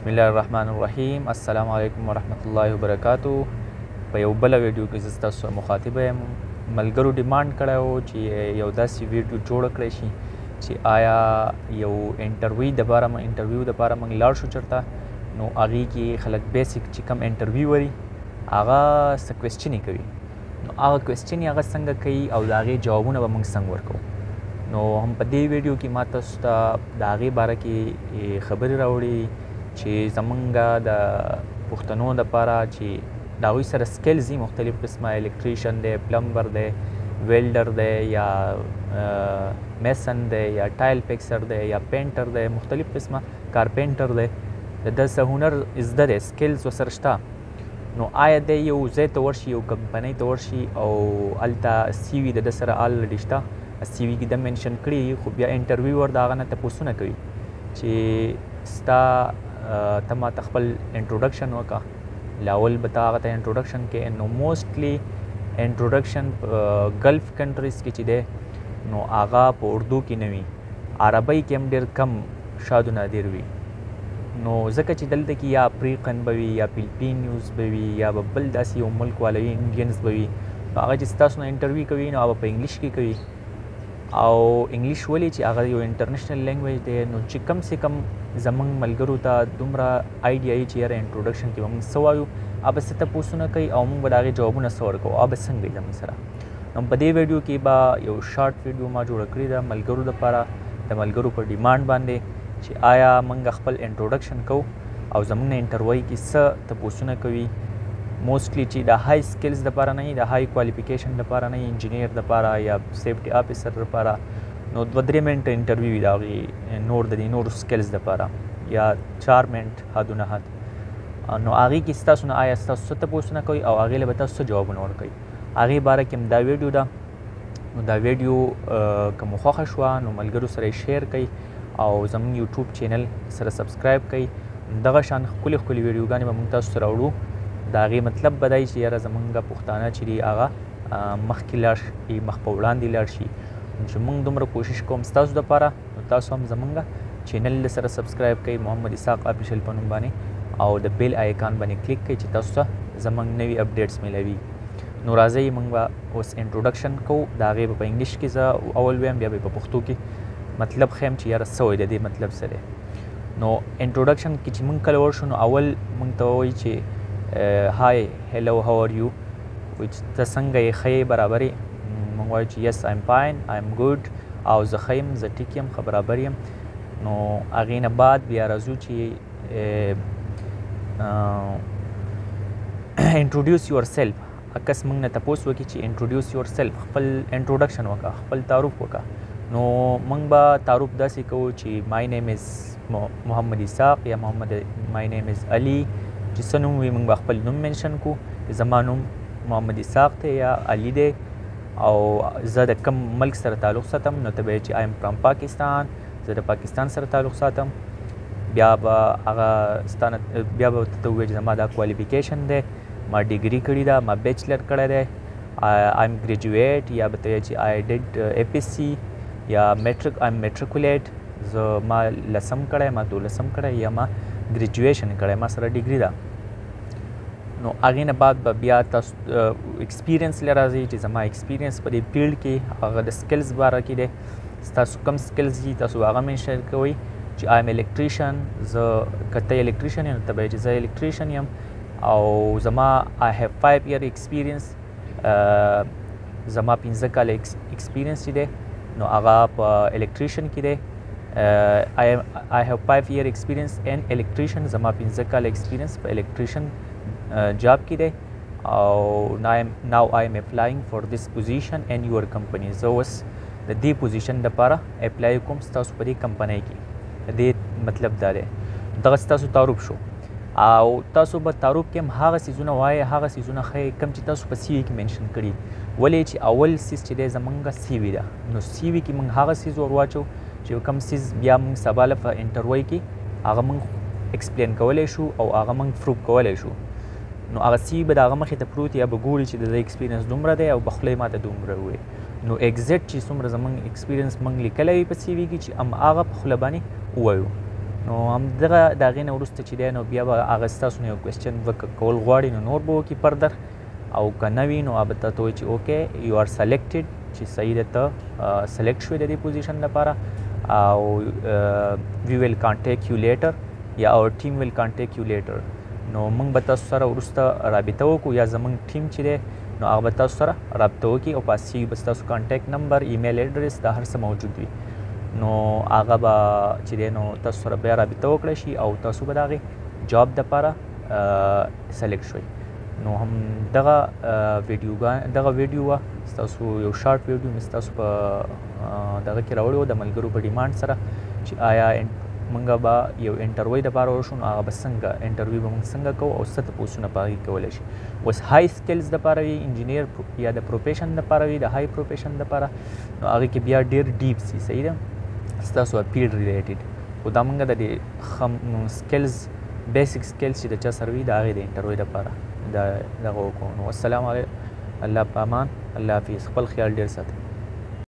بسم الله الرحمن الرحیم. السلام علیکم ورحمت الله وبرکاتو. په یو بله ویډیو کې زه ستاسو سره مخاطب یم. ملګرو ډیمانډ کړی و چې یو داسې ویډیو جوړه کړی شي چې آیا یو انټرویو دپاره موږ لاړ شو چېرته، نو هغې کې خلک بیسیک چې کوم انټرویو وري هغه څه کوېسچنې کوي، نو هغه کوېسچنې هغه څنګه کوي او د هغې جوابونه به موږ څنګه ورکوو. نو هم په دې ویډیو کې ما تاسو ته د هغې باره کې خبرې راوړي چې زمونږ د پښتنو دپاره چې د هغوی سره سکلز دي، مختلف قسمه الکتریشن دی، پلمبر دی، ویلډر دی، یا میسن دی، یا ټایل فکسر دی، یا پینټر دی، مختلف قسمه کارپینټر دی. د ده څه هنر زده دی، سکلز ورسره شته، نو آیا دی یو ځای ته ورشي، یو کمپنۍ ته ورشي او هلته سی وي د ده سره الریډي شته، سی وي کې ده منشن کړي، خو بیا انټرویور د هغه نه تپوسونه کوي چې ستا ته ماته خپل انټروډکشن وکړه. لاول به ته هغه ته انټروډکشن کې، نو موسټلی انټروډکشن په ګلف کنټریز کې چې دی نو هغه په اردو کې نه وي، عربۍ کې هم ډېر کم شاید و نادر وي. نو ځکه چې دلته کې یا افریقن به وي، یا فلپینیوز به وي، یا به بل داسې یو ملک والا وي، انډینز به وي، نو هغه چې ستاسو نه انټرویو کوي نو هغه په انګلیش کې کوي. او انګلیش ولې چې هغه یو انټرنیشنل لینګویج دی، نو چې کم سے کم زمونږ ملګرو ته دومره آیډیا وي چې یاره انټروډکشن کې به موږ څه وایو، هغه به څه تپوسونه کوي او موږ به د هغې جوابونه څه ورکوو، هغه به څنګه وي زموږ سره. نو په دې ویډیو کې به یو شارټ ویډیو ما جوړه کړې ده ملګرو دپاره، د ملګرو په ډیمانډ باندې چې آیا موږ خپل انټروډکشن کوو او زموږ نه انټرویو کې څه تپوسونه کوي. موسټلی چې د های سکلز دپاره نه وي، د های کوالیفیکیشن دپاره نه وي، انجینیر دپاره یا سیفټي آفیسر دپاره، نو 2-3 منټه انټرویو وي د هغې نور د دې نورو سکلز دپاره، یا 4 منټ حد و نه حد. نو هغې کې ستاسو نه آیا ستاسو څه تپوسونه کوي او هغې له به تاسو څه جوابونه ورکوي، هغې باره کې هم دا ویډیو ده. نو دا ویډیو که مو خوښه شوه نو ملګرو سره یې شیر کوئ او زموږ یوټیوب چینل سره سبسکرایب کوئ. دغه شان ښکلې ښکلې ویډیوګانې به موږ تاسو ته راوړو. د هغې مطلب به دی چې یاره زمونږ پښتانه چې دي هغه مخکې لاړ شي، مخ په وړاندې لاړ شي. چې موږ دومره کوشش کوم ستاسو دپاره، نو تاسو هم زمونږ چینل سره سبسکرایب کوئ، محمد اسحاق آفیشل په نوم باندې، او د بیل آیکان باندې کلیک کوئ چې تاسو ته زمونږ نوي اپډیټس میلوي. نو راځئ موږ به اوس انټروډکشن کوو. د هغې به په انګلیش کې زه اول ویم، بیا به په پښتو کې مطلب ښیم چې یاره څه وایي، د دې مطلب څه دی. نو انټروډکشن کې چې موږ کله ورشو نو اول موږ ته وایي چې هاي هلو هاو آر یو، ته څنګه یې، ښه یې، برابر یې. موږ وایو چې یس آیم فاین، آیم ګوډ، او زه ښه یم، زه ټیک یم، ښه برابر یم. نو هغې نه بعد بیا راځو چې انټروډیوس یور سیلف. کس موږ نه تپوس وکړي چې انټروډیوس یور سیلف، خپل انټروډکشن وکړه، خپل تعارف وکړه. نو موږ به تعارف داسې کوو چې مای نیم از محمد اسحاق، یا مای نیم از علي، چې څه نوم وي موږ به خپل نوم منشن کړو. زما نوم محمد اسحاق دی یا علي دی، او زه د کوم ملک سره تعلق ساتم، نو ته به یې چې آیم فرام پاکستان، زه د پاکستان سره تعلق ساتم. بیا به هغه بیا به ته ووایې چې زما دا کوالیفیکیشن دی، ما ډیګري کړې ده، ما بیچلر کړی دی، آیم ګریجویټ، یا به ته وایې چې آی ډیډ اے پی سی، یا آیم میټریکولیټ، زه ما 10م کړی، ما 12م کړی، یا ما ګریجویشن کړی، ما سره ډیګري ده. نو هغې نه بعد به بیا تاسو ایکسپیرینس له راځي چې زما ایکسپیرینس په دې فیلډ کې هغه د سکلز باره کې دی. ستاسو کوم سکلز دي تاسو هغه منشن کوئ چې آیم الکتریشن، زه که ته الکتریشن یم نو ته به یې چې زه الکتریشن یم، او زما آی هیو 5 year ایکسپیرینس، زما 15 کاله ایکسپیرینس چې دی نو هغه په الکتریشن کې دی. I have 5 year experience in electrician. زما 15 کاله ایکسپیرینس په electrician جاب کې دی، او now I am applying for this position in your company. زه اوس د دې پوزیشن دپاره اپلای کوم ستاسو په دې کمپنۍ کې. د دې مطلب دا دی. دغه ستاسو تعارف شو، او تاسو به تعارف کې هم هغه څیزونه وایئ، هغه څیزونه ښیئ کوم چې تاسو په سی وي کې منشن کړي. ولې چې اول څیز چې دی زمونږ سی وي ده، نو سی وي کې موږ هغه څیز ور واچو چې کوم څیز بیا موږ سبا له په انټرویو کې هغه موږ ایکسپلین کولی شو او هغه موږ پروف کولی شو. نو هغه سی به د هغه مخې ته پروت، یا به ګوري چې د ده ایکسپیرینس دومره دی او به خوله یې ماته دومره ووایي. نو ایګزیکټ چې څومره زموږ ایکسپیرینس موږ لیکلی وي په سی وي کې چې هماغه په خوله باندې ووایو. نو همدغه د هغې نه وروسته چې دی نو بیا به هغه ستاسو نه یو کوېسچن کول غواړي نو نور به وکړي فردر او که نه وي نو هغه به ته وایي چې اوکې یو آر سلیکټډ چې صحیح دی ته سلیکټ شوې د دې پوزیشن لپاره او وی ویل کانټیکټ یو لیټر یا اور ټیم ویل کانټیکټ یو لیټر نو موږ به تاسو سره وروسته رابطه وکړو یا زموږ ټیم چې دی نو هغه به تاسو سره رابطه وکړي او پاسې به ستاسو کانټیکټ نمبر ایمیل ایډرس دا هر څه موجود وي نو هغه به چې دی نو تاسو سره بیا رابطه وکړی شي او تاسو به د هغې جاب دپاره سلیکټ شوئ نو هم دغه ویډیو وه ستاسو یو شارټ ویډیو مې ستاسو په دغه کې راوړی و د ملګرو په ډیمانډ سره چې آیا موږ به یو انټرویو دپاره ورشو نو هغه به څنګه انټرویو به موږ څنګه کوو او څه تپوسونه په هغې کولی شي اوس های سکلز دپاره وي انجینیر یا د پروفیشن دپاره وي د های پروفیشن دپاره نو هغې کې بیا ډېر ډیپ سي صحیح ده ستاسو فیلډ ریلیټډ خو دا موږ د دې سکلز بیسک سکلز چې د چا سره وي د هغې د انټرویو دپاره دغه وکړو نو السلام علیکم الله په امان الله حافظ خپل خیال ډېر ساتئ